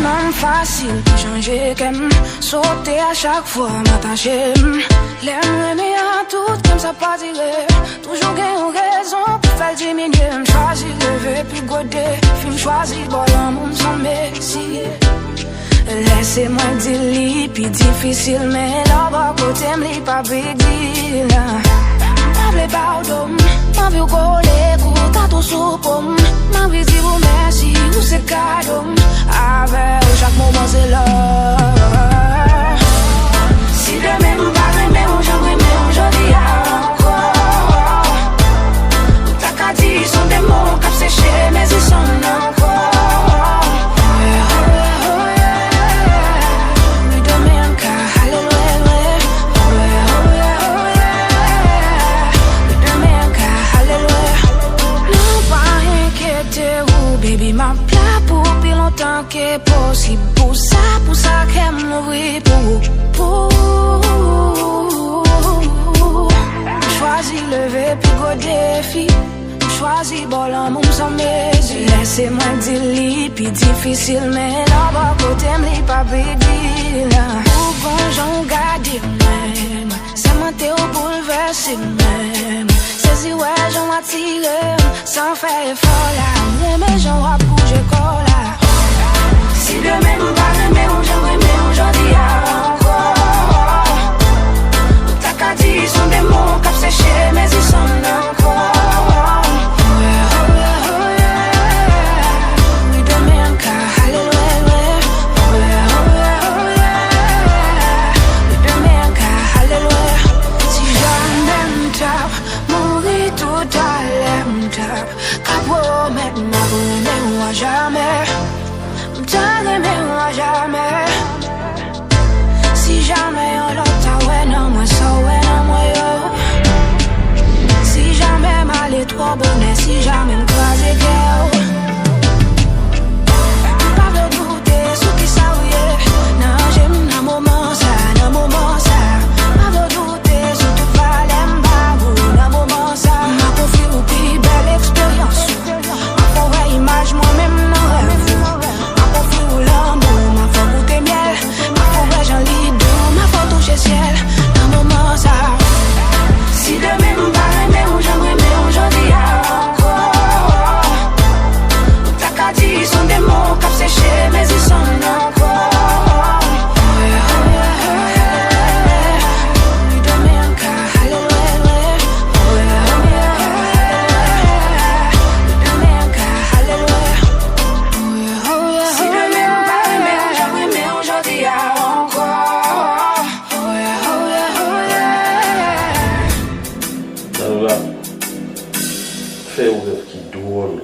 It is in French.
tellement facile de changer qu'aime. Sauter à chaque fois, m'attacher. L'aime mais à tout comme ça pas dire. Toujours gagne raison pour faire diminuer. Choisir lever puis goder. Film choisir bon l'amour sans messie. Laissez-moi dire li, puis difficile, mais là-bas côté m'li pas big deal. M'avle pardon, m'avle coller, t'as tout sous pomme. M'avle dire vous merci, ou c'est cadeau. Avec chaque moment c'est l'heure. Si demain m'pas aimer, j'aimerais aujourd'hui encore. T'as qu'à dire, sont des mots cap séchés, mais ils sont encore. Baby, ma plat pour plus longtemps que possible. Pour ça qu'elle m'ouvrit pour. Choisis lever puis go défi. Choisis bon l'amour sans mesure. Laissez-moi dire li, puis difficile, mais là-bas côté m'li pas big deal. Ou bon j'en garde même. C'est monté au bouleversé même. Si ouais, j'en attire, sans faire effort là. Mais j'en vais bouger là. Si demain m'pas aimer, j'aimerais aujourd'hui encore. T'as qu'à dire, sont des mots cap séchés, mais ils sont encore. Oui, demain, car alléluia. Oui, demain, car alléluia. Si jamais m'tape, tout à l'heure, qu'à mettre ma bonne moi jamais, moi jamais. Si jamais on l'autre, ouais, non, moi ça, ouais, non, moi yo. Si jamais mal est trop bonnet, si jamais m'croise girl. Pas de douter, ce qui ça, oui, non, j'aime un moment ça, un moment ça. Pas de douter, ce qui valait m'babou, un moment ça. M'a confié au plus belle expérience. Ma forêt image moi-même non rêve. Ma confié au l'amour, ma foi goûter miel. Ma forêt j'en lis doux, ma foi toucher ciel. Un moment ça. Si demain m'pas aimer, j'aimerais aujourd'hui encore. T'as qu'à dire, sont des mots cap séchés, mais ils sont encore. Fè ou rêve qui drôle.